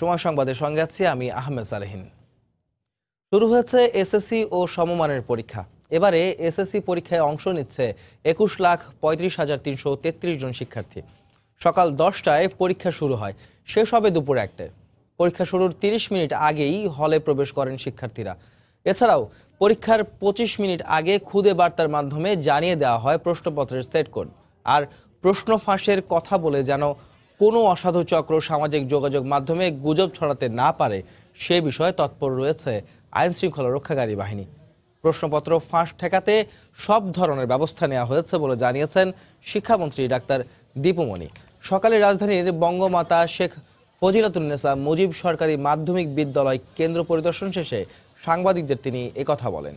সময় সংবাদের সঙ্গে আছি আমি আহমেদ সালেহিন। শুরু হয়েছে এসএসসি ও সমমানের পরীক্ষা। এবারে এসএসসি পরীক্ষায় অংশ নিচ্ছে 21,35,333 জন শিক্ষার্থী। সকাল 10টায় পরীক্ষা শুরু হয়, শেষ হবে দুপুর 1টায়। পরীক্ষা শুরুর 30 মিনিট আগেই হলে প্রবেশ করেন শিক্ষার্থীরা। এছাড়াও পরীক্ষার 25 মিনিট আগে খুদে বার্তার মাধ্যমে জানিয়ে দেওয়া হয় প্রশ্নপত্রের সেট কোড। আর প্রশ্ন ফাঁসের কথা বলে যেন কোনো অসাধু চক্র সামাজিক যোগাযোগ মাধ্যমে গুজব ছড়াতে না পারে সে বিষয়ে তৎপর রয়েছে আইন শৃঙ্খলা রক্ষাকারী বাহিনী। প্রশ্নপত্র ফাঁস ঠেকাতে সব ধরনের ব্যবস্থা নেওয়া হয়েছে বলে জানিয়েছেন শিক্ষামন্ত্রী ডাক্তার দীপুমণি। সকালে রাজধানীর বঙ্গমাতা শেখ ফজিলাতুন্নেসা মুজিব সরকারি মাধ্যমিক বিদ্যালয় কেন্দ্র পরিদর্শন শেষে সাংবাদিকদের তিনি একথা বলেন।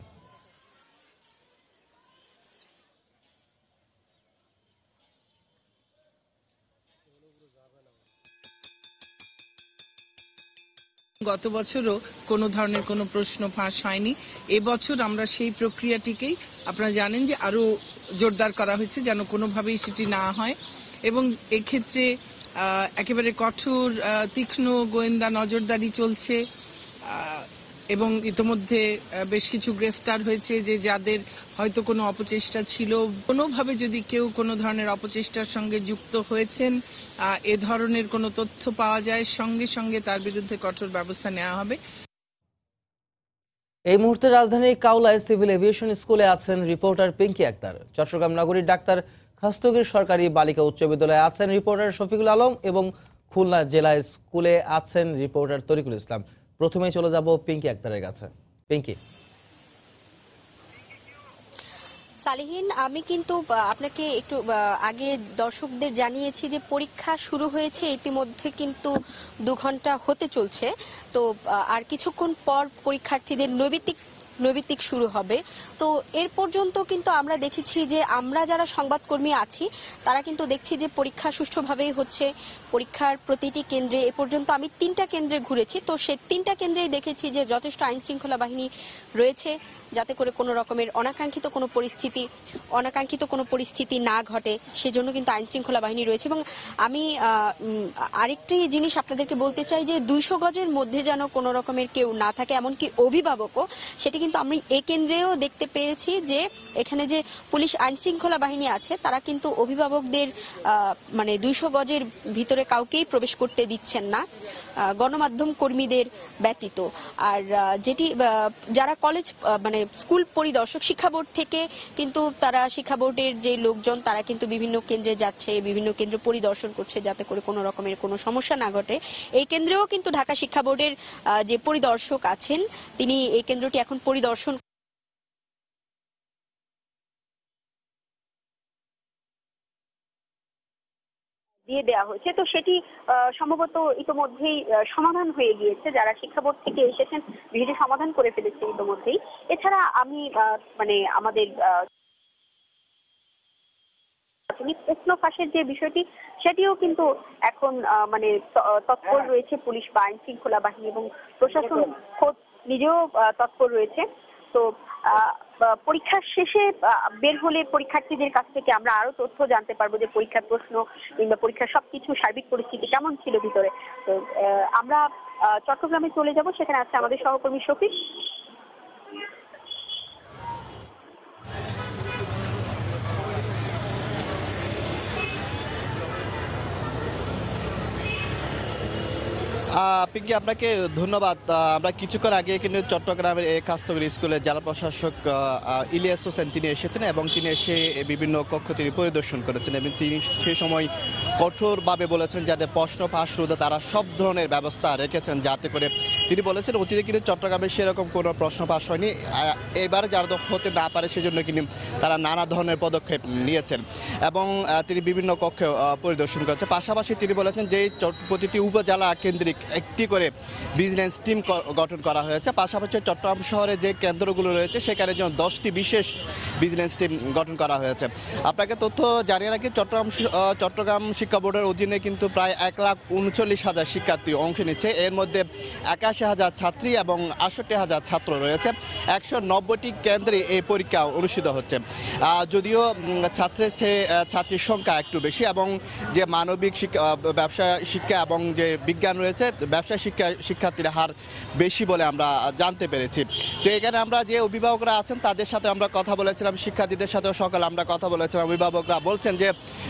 গত বছরও কোনো ধরনের কোনো প্রশ্ন ফাঁস হয়নি। এবছর আমরা সেই প্রক্রিয়াটিকেই আপনারা জানেন যে আরো জোরদার করা হয়েছে যেন কোনোভাবেই সেটি না হয়, এবং এক্ষেত্রে একেবারে কঠোর তীক্ষ্ণ গোয়েন্দা নজরদারি চলছে এবং ইতোমধ্যে বেশ কিছু গ্রেফতার হয়েছে যে যাদের হয়তো কোনো অপচেষ্টা ছিল, কোনোভাবে যদি কেউ কোনো ধরনের অপচেষ্টার সঙ্গে যুক্ত হয়েছেন, এ ধরনের কোনো তথ্য পাওয়া যায় সঙ্গে সঙ্গে তার বিরুদ্ধে কঠোর ব্যবস্থা নেওয়া হবে। এই মুহূর্তে রাজধানীর কাউলায় সিভিল এভিয়েশন স্কুলে আছেন রিপোর্টার পিঙ্কি আক্তার। চট্টগ্রাম নগরীর ডাক্তার খাস্তগীর সরকারি বালিকা উচ্চ বিদ্যালয়ে আছেন রিপোর্টার শফিকুল আলম এবং খুলনা জেলা স্কুলে আছেন রিপোর্টার তরিকুল ইসলাম। প্রথমেই চলে যাব পিঙ্কি আক্তারের কাছে। পিঙ্কি। সালিহিন, আমি কিন্তু আপনাকে একটু আগে দর্শকদের জানিয়েছি যে পরীক্ষা শুরু হয়েছে ইতিমধ্যে, কিন্তু 2 ঘন্টা হতে চলছে। তো আর কিছুক্ষণ পর পরীক্ষার্থীদের নৈবিত্তিক শুরু হবে। তো এর পর্যন্ত কিন্তু আমরা দেখেছি যে আমরা যারা সংবাদকর্মী আছি তারা কিন্তু দেখছি যে পরীক্ষা সুষ্ঠুভাবেই হচ্ছে। পরীক্ষার প্রতিটি কেন্দ্রে এ পর্যন্ত আমি 3টা কেন্দ্রে ঘুরেছি, তো সেই 3টা কেন্দ্রেই দেখেছি যে যথেষ্ট আইন শৃঙ্খলা বাহিনী রয়েছে যাতে করে কোনো রকমের অনাকাঙ্ক্ষিত কোনো পরিস্থিতি না ঘটে, সেজন্য কিন্তু আইন শৃঙ্খলা বাহিনী রয়েছে। এবং আমি আরেকটি জিনিস আপনাদেরকে বলতে চাই যে 200 গজের মধ্যে যেন কোনো রকমের কেউ না থাকে, এমনকি অভিভাবকও। সেটি কিন্তু আমি এই কেন্দ্রেও দেখতে পেয়েছি যে এখানে যে পুলিশ আইন শৃঙ্খলা বাহিনী আছে তারা কিন্তু অভিভাবকদের মানে 200 গজের ভিতরে কাউকেই প্রবেশ করতে দিচ্ছেন না, গণমাধ্যম কর্মীদের ব্যতীত। আর যেটি যারা কলেজ মানে স্কুল পরিদর্শক শিক্ষা বোর্ড থেকে কিন্তু তারা শিক্ষা বোর্ডের যে লোকজন তারা কিন্তু বিভিন্ন কেন্দ্রে যাচ্ছে, বিভিন্ন কেন্দ্র পরিদর্শন করছে যাতে করে কোনো রকমের কোনো সমস্যা না ঘটে। এই কেন্দ্রেও কিন্তু ঢাকা শিক্ষা বোর্ডের যে পরিদর্শক আছেন তিনি এই কেন্দ্রটি এখন পরিদর্শন দিয়ে দেওয়া হয়েছে। তো সেটি সম্ভবত ইতোমধ্যেই সমাধান হয়ে গিয়েছে, যারা শিক্ষা বোর্ড থেকে এসেছেন বিষয়টি সমাধান করে ফেলেছে ইতোমধ্যেই। এছাড়া আমি মানে আমাদের প্রশ্ন ফাঁসের যে বিষয়টি সেটিও কিন্তু এখন মানে তৎপর রয়েছে পুলিশ বা আইন শৃঙ্খলা বাহিনী, এবং প্রশাসন খোদ নিজেও তৎপর রয়েছে। তো পরীক্ষার শেষে বের হলে পরীক্ষার্থীদের কাছ থেকে আমরা আরো তথ্য জানতে পারবো যে পরীক্ষার প্রশ্ন কিংবা পরীক্ষার সবকিছু সার্বিক পরিস্থিতি কেমন ছিল ভিতরে। তো আমরা চট্টগ্রামে চলে যাব, সেখানে আছে আমাদের সহকর্মী শফিক। পিঙ্কি, আপনাকে ধন্যবাদ। আমরা কিছুক্ষণ আগে কিন্তু চট্টগ্রামের খাস্তগীর স্কুলের জেলা প্রশাসক ইলিয়াস হোসেন তিনি এসেছেন এবং তিনি এসে বিভিন্ন কক্ষ তিনি পরিদর্শন করেছেন এবং তিনি সেই সময় কঠোরভাবে বলেছেন যাতে প্রশ্ন ফাঁস রোধে তারা সব ধরনের ব্যবস্থা রেখেছেন, যাতে করে তিনি বলেছেন অতীতে কিন্তু চট্টগ্রামে সেরকম কোনো প্রশ্ন ফাঁস হয়নি, এবার যারা হতে না পারে সেজন্য কিন্তু তারা নানা ধরনের পদক্ষেপ নিয়েছেন এবং তিনি বিভিন্ন কক্ষে পরিদর্শন করেছেন। পাশাপাশি তিনি বলেছেন যে প্রতিটি উপজেলা কেন্দ্রিক একটি করে ভিজিলেন্স টিম গঠন করা হয়েছে। পাশাপাশি চট্টগ্রাম শহরে যে কেন্দ্রগুলো রয়েছে সেখানে যেন 10টি বিশেষ ভিজিলেন্স টিম গঠন করা হয়েছে। আপনাকে তথ্য জানিয়ে রাখি, চট্টগ্রাম শিক্ষা বোর্ডের অধীনে কিন্তু প্রায় 1,39,000 শিক্ষার্থী অংশ নিচ্ছে। এর মধ্যে ৮২,০০০ ছাত্রী এবং ৬৮,০০০ ছাত্র রয়েছে। ১৯০টি কেন্দ্রে এই পরীক্ষা অনুষ্ঠিত হচ্ছে। যদিও ছাত্রীর সংখ্যা একটু বেশি এবং যে মানবিক শিক্ষা, ব্যবসা শিক্ষা এবং যে বিজ্ঞান রয়েছে, ব্যবসা শিক্ষার্থীর হার বেশি বলে আমরা জানতে পেরেছি। তো এখানে আমরা যে অভিভাবকরা আছেন তাদের সাথে আমরা কথা বলেছিলাম, শিক্ষার্থীদের সাথেও সকালে আমরা কথা বলেছিলাম। অভিভাবকরা বলছেন যে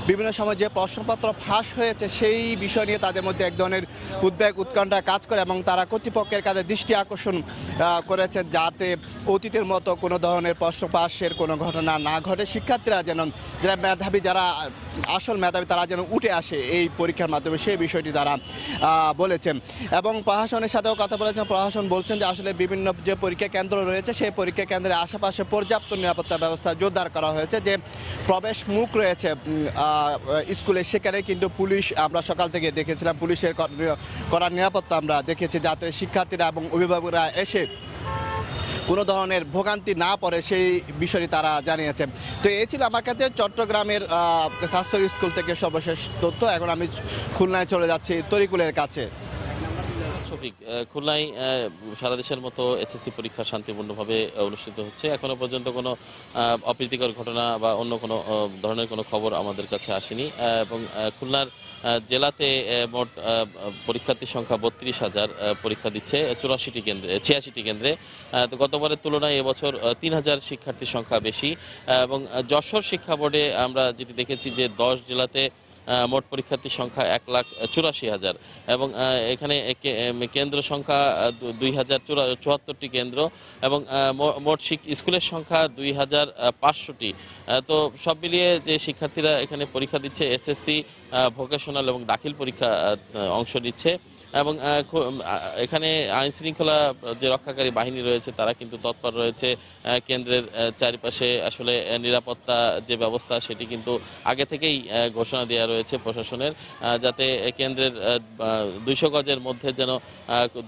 বিভিন্ন সময় যে প্রশ্নপত্র ফাঁস হয়েছে সেই বিষয় নিয়ে তাদের মধ্যে এক ধরনের উদ্বেগ উৎকণ্ঠা কাজ করে এবং তারা কর্তৃপক্ষের কাছে দৃষ্টি আকর্ষণ করেছেন যাতে অতীতের মতো কোনো ধরনের প্রশ্ন ফাঁসের কোনো ঘটনা না ঘটে। শিক্ষার্থীরা যেন যারা মেধাবী, যারা আসল মেধাবী, তারা যেন উঠে আসে এই পরীক্ষার মাধ্যমে, সেই বিষয়টি তারা বলেছেন। এবং প্রশাসনের সাথেও কথা বলেছেন। প্রশাসন বলছেন যে আসলে বিভিন্ন যে পরীক্ষা কেন্দ্র রয়েছে সেই পরীক্ষা কেন্দ্রের আশেপাশে পর্যাপ্ত নিরাপত্তা ব্যবস্থা জোরদার করা হয়েছে। যে প্রবেশ মুখ রয়েছে স্কুলে, সেখানে কিন্তু পুলিশ আমরা সকাল থেকে দেখেছিলাম, পুলিশের কড়া নিরাপত্তা আমরা দেখেছি যাতে শিক্ষার্থীরা এবং অভিভাবকরা এসে কোনো ধরনের ভোগান্তি না পড়ে সেই বিষয়টি তারা জানিয়েছেন। তো এই ছিল আমার কাছে চট্টগ্রামের কাস্তর স্কুল থেকে সর্বশেষ তথ্য। এখন আমি খুলনায় চলে যাচ্ছি তরিকুলের কাছে। শফিক, খুলনায় সারা দেশের মতো এসএসসি পরীক্ষা শান্তিপূর্ণভাবে অনুষ্ঠিত হচ্ছে। এখনো পর্যন্ত কোনো অপ্রীতিকর ঘটনা বা অন্য কোনো ধরনের কোনো খবর আমাদের কাছে আসেনি এবং খুলনার জেলাতে মোট পরীক্ষার্থীর সংখ্যা ৩২,০০০ পরীক্ষা দিচ্ছে ৮৬টি কেন্দ্রে। তো গতবারের তুলনায় এবছর ৩,০০০ শিক্ষার্থীর সংখ্যা বেশি এবং যশোর শিক্ষা বোর্ডে আমরা যেটি দেখেছি যে ১০ জেলাতে মোট পরীক্ষার্থীর সংখ্যা ১,৮৪,০০০ এবং এখানে কেন্দ্র সংখ্যা ২,০৭৪টি কেন্দ্র এবং মোট স্কুলের সংখ্যা ২,৫০০টি। তো সব মিলিয়ে যে শিক্ষার্থীরা এখানে পরীক্ষা দিচ্ছে, এসএসসি, ভোকেশনাল এবং দাখিল পরীক্ষা অংশ নিচ্ছে এবং এখানে আইন শৃঙ্খলা যে রক্ষাকারী বাহিনী রয়েছে তারা কিন্তু তৎপর রয়েছে। কেন্দ্রের চারিপাশে আসলে নিরাপত্তা যে ব্যবস্থা সেটি কিন্তু আগে থেকেই ঘোষণা দেওয়া রয়েছে প্রশাসনের, যাতে কেন্দ্রের ২০০ গজের মধ্যে যেন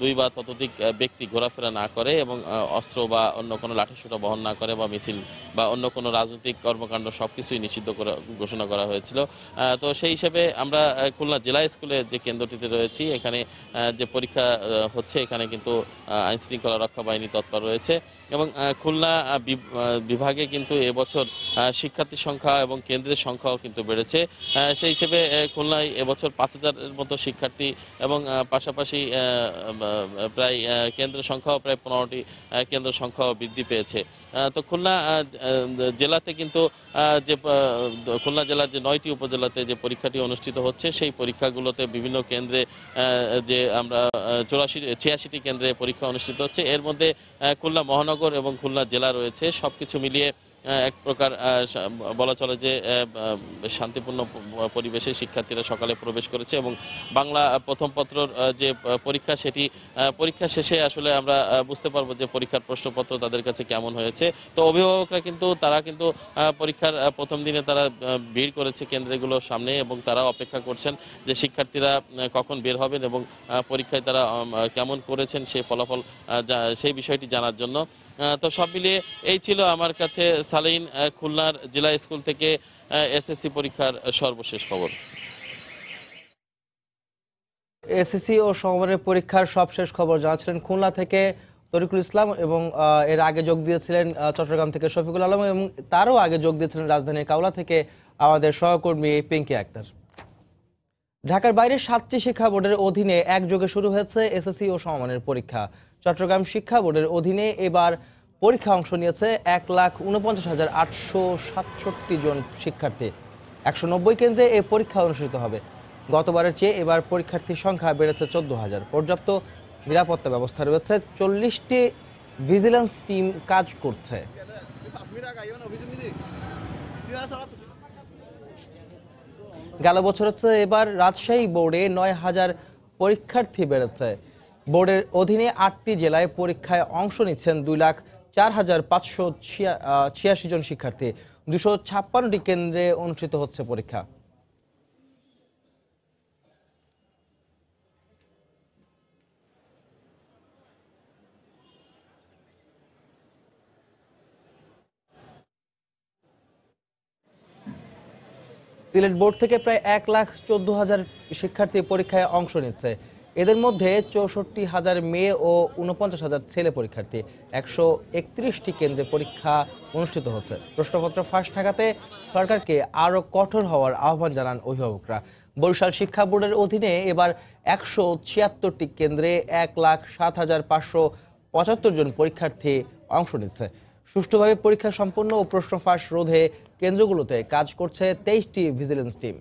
২ বা ততোধিক ব্যক্তি ঘোরাফেরা না করে এবং অস্ত্র বা অন্য কোনো লাঠিসোঁটা বহন না করে বা মিছিল বা অন্য কোনো রাজনৈতিক কর্মকাণ্ড সবকিছুই নিষিদ্ধ ঘোষণা করা হয়েছিল। তো সেই হিসেবে আমরা খুলনা জেলা স্কুলে যে কেন্দ্রটিতে রয়েছি, এখানে যে পরীক্ষা হচ্ছে এখানে কিন্তু আইন শৃঙ্খলা রক্ষা বাহিনী তৎপর রয়েছে এবং খুলনা বিভাগে কিন্তু এবছর শিক্ষার্থীর সংখ্যা এবং কেন্দ্রের সংখ্যাও কিন্তু বেড়েছে। সেই হিসেবে খুলনায় এবছর ৫,০০০-এর মতো শিক্ষার্থী এবং পাশাপাশি প্রায় কেন্দ্রের সংখ্যাও প্রায় ১৫টি কেন্দ্র সংখ্যাও বৃদ্ধি পেয়েছে। তো খুলনা জেলাতে কিন্তু যে খুলনা জেলার যে ৯টি উপজেলাতে যে পরীক্ষাটি অনুষ্ঠিত হচ্ছে সেই পরীক্ষাগুলোতে বিভিন্ন কেন্দ্রে যে আমরা ৮৬-৮৬টি কেন্দ্রে পরীক্ষা অনুষ্ঠিত হচ্ছে। এর মধ্যে খুলনা মহানগর এবং খুলনা জেলা রয়েছে। সবকিছু মিলিয়ে এক প্রকার বলা চলে যে শান্তিপূর্ণ পরিবেশে শিক্ষার্থীরা সকালে প্রবেশ করেছে এবং বাংলা প্রথম পত্রর যে পরীক্ষা সেটি পরীক্ষা শেষে আসলে আমরা বুঝতে পারবো যে পরীক্ষার প্রশ্নপত্র তাদের কাছে কেমন হয়েছে। তো অভিভাবকরা কিন্তু পরীক্ষার প্রথম দিনে তারা ভিড় করেছে কেন্দ্রগুলোর সামনে এবং তারা অপেক্ষা করছেন যে শিক্ষার্থীরা কখন বের হবেন এবং পরীক্ষায় তারা কেমন করেছেন সেই ফলাফল সেই বিষয়টি জানার জন্য। তো সব মিলিয়ে এই ছিল আমার কাছে সালেইন খুলনার জেলা স্কুল থেকে এসএসসি পরীক্ষার সর্বশেষ খবর। এসএসসি ও সমমানের পরীক্ষার সবশেষ খবর জানাচ্ছিলেন খুলনা থেকে তরিকুল ইসলাম এবং এর আগে যোগ দিয়েছিলেন চট্টগ্রাম থেকে শফিকুল আলম এবং তারও আগে যোগ দিয়েছিলেন রাজধানীর কাউলা থেকে আমাদের সহকর্মী পিঙ্কি আক্তার। ঢাকার বাইরে ৭টি শিক্ষা বোর্ডের অধীনে একযোগে শুরু হয়েছে এসএসসি ও সমমানের পরীক্ষা। চট্টগ্রাম শিক্ষা বোর্ডের অধীনে এবার পরীক্ষা অংশ নিয়েছে ১,৪৯,৮৬৭ জন শিক্ষার্থী। ১৯০ কেন্দ্রে এই পরীক্ষা অনুষ্ঠিত হবে। গতবারের চেয়ে এবার পরীক্ষার্থীর সংখ্যা বেড়েছে ১৪,০০০। পর্যাপ্ত নিরাপত্তা ব্যবস্থা রয়েছে। ৪০টি ভিজিলেন্স টিম কাজ করছে। গেল বছরের চেয়ে এবার রাজশাহী বোর্ডে ৯,০০০ পরীক্ষার্থী বেড়েছে। বোর্ডের অধীনে ৮টি জেলায় পরীক্ষায় অংশ নিচ্ছেন ২,০৪,৫৮৬ জন শিক্ষার্থী। ২৫৬টি কেন্দ্রে অনুষ্ঠিত হচ্ছে পরীক্ষা। সিলেট বোর্ড থেকে প্রায় ১,১৪,০০০ শিক্ষার্থী পরীক্ষায় অংশ নিচ্ছে। এদের মধ্যে 64,000 মেয়ে ও 49,000 ছেলে পরীক্ষার্থী। 131টি কেন্দ্রে পরীক্ষা অনুষ্ঠিত হচ্ছে। প্রশ্নপত্র ফাঁস ঠেকাতে সরকারকে আরও কঠোর হওয়ার আহ্বান জানান অভিভাবকরা। বরিশাল শিক্ষা বোর্ডের অধীনে এবার 176টি কেন্দ্রে 1,07,575 জন পরীক্ষার্থী অংশ নিচ্ছে। সুষ্ঠুভাবে পরীক্ষা সম্পন্ন ও প্রশ্ন ফাঁস রোধে কেন্দ্রগুলোতে কাজ করছে 23টি ভিজিলেন্স টিম।